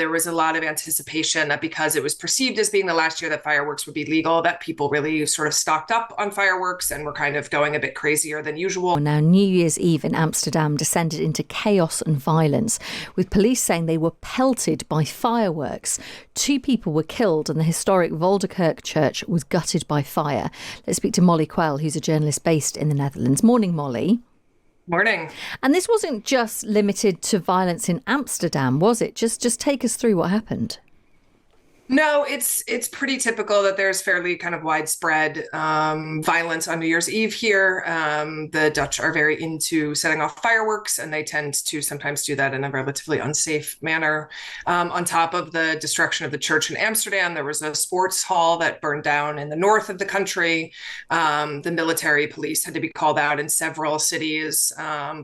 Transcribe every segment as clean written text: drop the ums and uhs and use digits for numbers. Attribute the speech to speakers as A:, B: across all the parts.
A: there was a lot of anticipation that because it was perceived as being the last year that fireworks would be legal, that people really sort of stocked up on fireworks and were kind of going a bit crazier than usual.
B: Now, New Year's Eve in Amsterdam descended into chaos and violence, with police saying they were pelted by fireworks. 2 people were killed and the historic Vondelkerk Church was gutted by fire. Let's speak to Molly Quell, who's a journalist based in the Netherlands. Morning, Molly.
A: Morning.
B: And this wasn't just limited to violence in Amsterdam, was it? Just take us through what happened.
A: No, it's pretty typical that there's fairly kind of widespread violence on New Year's Eve here. The Dutch are very into setting off fireworks, and they tend to sometimes do that in a relatively unsafe manner. On top of the destruction of the church in Amsterdam, there was a sports hall that burned down in the north of the country. The military police had to be called out in several cities.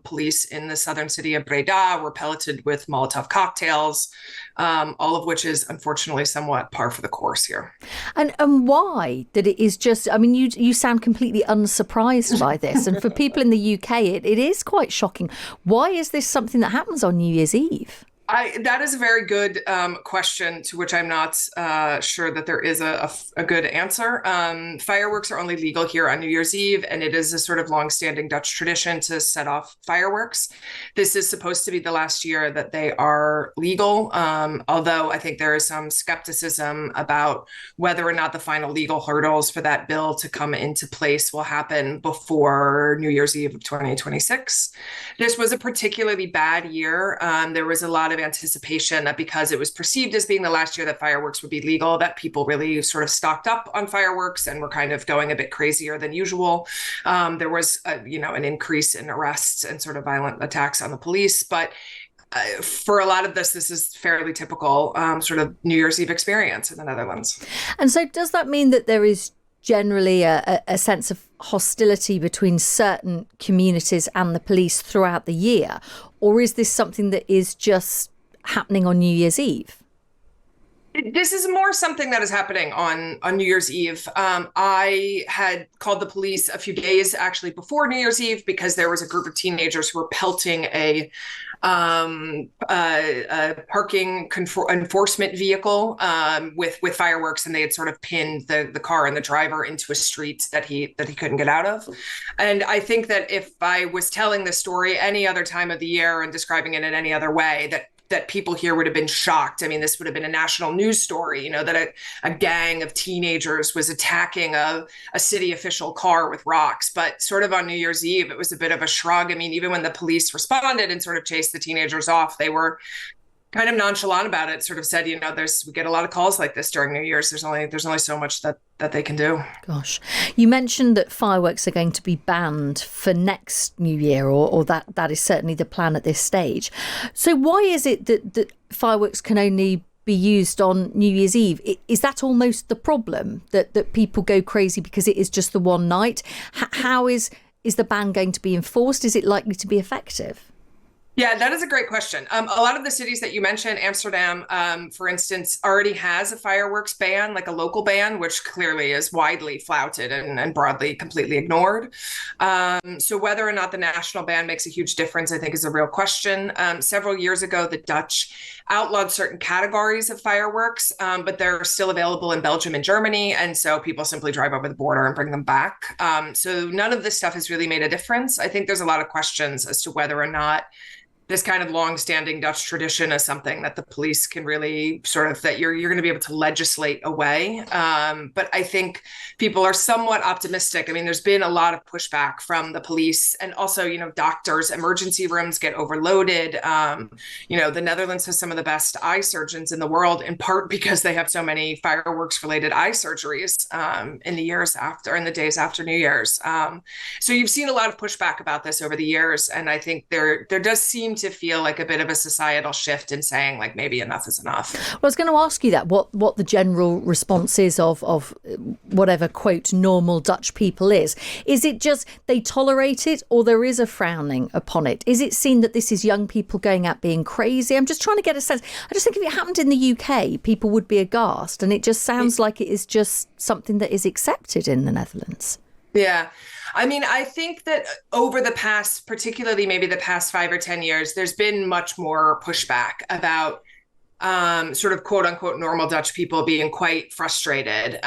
A: Police in the southern city of Breda were pelleted with Molotov cocktails, all of which is unfortunately somewhat par for the course here.
B: And why that it is just, I mean, you sound completely unsurprised by this. And for people in the UK, it is quite shocking. Why is this something that happens on New Year's Eve?
A: That is a very good question to which I'm not sure that there is a good answer. Fireworks are only legal here on New Year's Eve, and it is a sort of longstanding Dutch tradition to set off fireworks. This is supposed to be the last year that they are legal, although I think there is some skepticism about whether or not the final legal hurdles for that bill to come into place will happen before New Year's Eve of 2026. This was a particularly bad year. There was a lot of anticipation that because it was perceived as being the last year that fireworks would be legal, that people really sort of stocked up on fireworks and were kind of going a bit crazier than usual. There was, an increase in arrests and sort of violent attacks on the police. But for a lot of this is fairly typical sort of New Year's Eve experience in the Netherlands.
B: And so does that mean that there is generally a sense of hostility between certain communities and the police throughout the year? Or is this something that is just happening on New Year's Eve?
A: This is more something that is happening on New Year's Eve. I had called the police a few days actually before New Year's Eve because there was a group of teenagers who were pelting a parking enforcement vehicle with fireworks, and they had sort of pinned the car and the driver into a street that he couldn't get out of. And I think that if I was telling this story any other time of the year and describing it in any other way, that people here would have been shocked. I mean, this would have been a national news story, that a gang of teenagers was attacking a city official car with rocks. But sort of on New Year's Eve, it was a bit of a shrug. I mean, even when the police responded and sort of chased the teenagers off, they were kind of nonchalant about it, sort of said, we get a lot of calls like this during New Year's. There's only so much that they can do.
B: Gosh, you mentioned that fireworks are going to be banned for next New Year, or that is certainly the plan at this stage. So why is it that fireworks can only be used on New Year's Eve? Is that almost the problem, that people go crazy because it is just the one night? How is the ban going to be enforced? Is it likely to be effective?
A: Yeah, that is a great question. A lot of the cities that you mentioned, Amsterdam, for instance, already has a fireworks ban, like a local ban, which clearly is widely flouted and broadly completely ignored. So whether or not the national ban makes a huge difference, I think, is a real question. Several years ago, the Dutch outlawed certain categories of fireworks, but they're still available in Belgium and Germany. And so people simply drive over the border and bring them back. So none of this stuff has really made a difference. I think there's a lot of questions as to whether or not this kind of long-standing Dutch tradition is something that the police can really sort of, that you're going to be able to legislate away. But I think people are somewhat optimistic. I mean, there's been a lot of pushback from the police, and also, doctors' emergency rooms get overloaded. The Netherlands has some of the best eye surgeons in the world, in part because they have so many fireworks-related eye surgeries in the days after New Year's. So you've seen a lot of pushback about this over the years, and I think there does seem to feel like a bit of a societal shift in saying, like, maybe enough is enough.
B: Well, I was going to ask you that, what the general response is of whatever, quote, normal Dutch people is. Is it just they tolerate it, or there is a frowning upon it? Is it seen that this is young people going out being crazy? I'm just trying to get a sense. I just think if it happened in the UK, people would be aghast, and it just sounds like it is just something that is accepted in the Netherlands.
A: Yeah. I mean, I think that over the past, particularly maybe the past 5 or 10 years, there's been much more pushback about sort of quote unquote normal Dutch people being quite frustrated.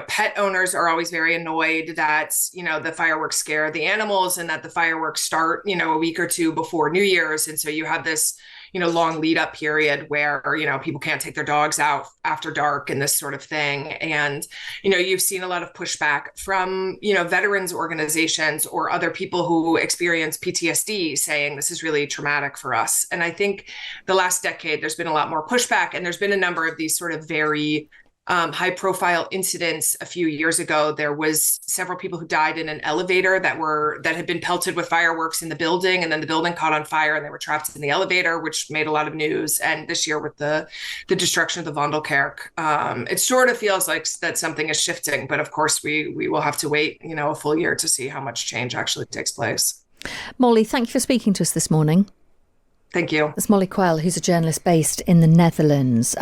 A: Pet owners are always very annoyed that, the fireworks scare the animals and that the fireworks start, a week or two before New Year's. And so you have this, long lead up period where, people can't take their dogs out after dark and this sort of thing. And, you've seen a lot of pushback from, veterans organizations or other people who experience PTSD saying this is really traumatic for us. And I think the last decade, there's been a lot more pushback, and there's been a number of these sort of very high profile incidents. A few years ago, there was several people who died in an elevator that had been pelted with fireworks in the building, and then the building caught on fire and they were trapped in the elevator, which made a lot of news. And this year with the destruction of the Vondelkerk, it sort of feels like that something is shifting, but of course we will have to wait, a full year to see how much change actually takes place.
B: Molly, thank you for speaking to us this morning.
A: Thank you.
B: It's Molly Quell, who's a journalist based in the Netherlands.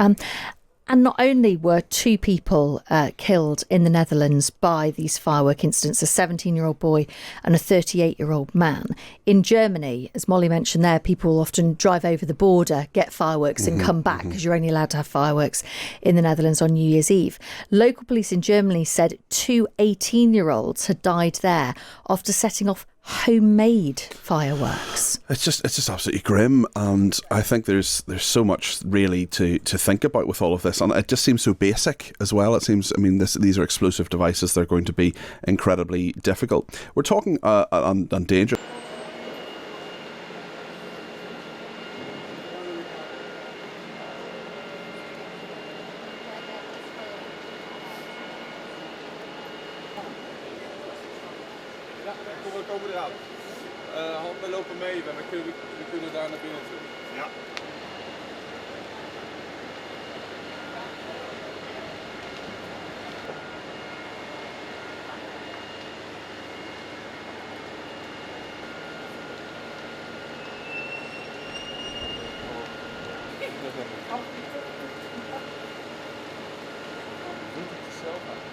B: And not only were 2 people killed in the Netherlands by these firework incidents, a 17-year-old boy and a 38-year-old man. In Germany, as Molly mentioned there, people will often drive over the border, get fireworks and come back, because you're only allowed to have fireworks in the Netherlands on New Year's Eve. Local police in Germany said 2 18-year-olds had died there after setting off homemade fireworks.
C: It's just absolutely grim, and I think there's so much really to think about with all of this, and it just seems so basic as well. It seems, these are explosive devices. They're going to be incredibly difficult. We're talking on danger.
D: We komen eraan. Handen lopen mee, we kunnen daar naar binnen toe. Ja. Doet het zelf aan?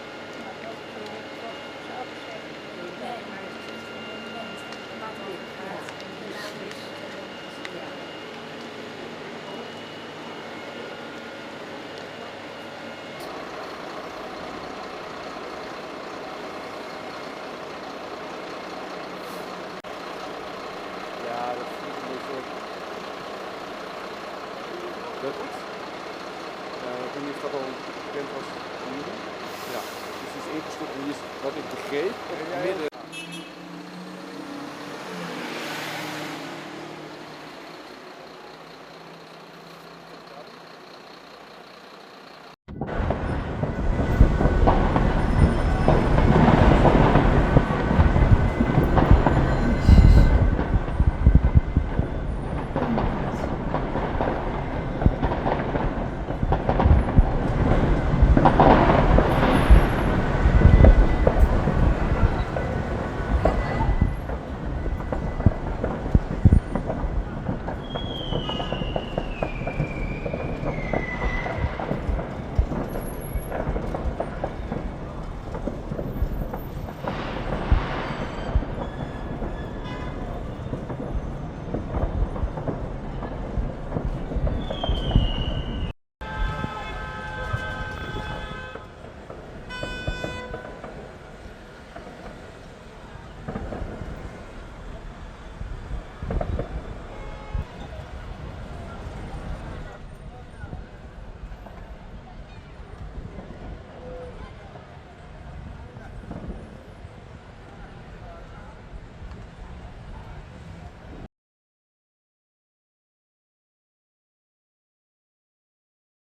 D: Ja, dat is een soort. Dat is. Ik weet niet of dat al bekend was. Ja, dus het is ingestort en hier is wat ik begreep op het midden.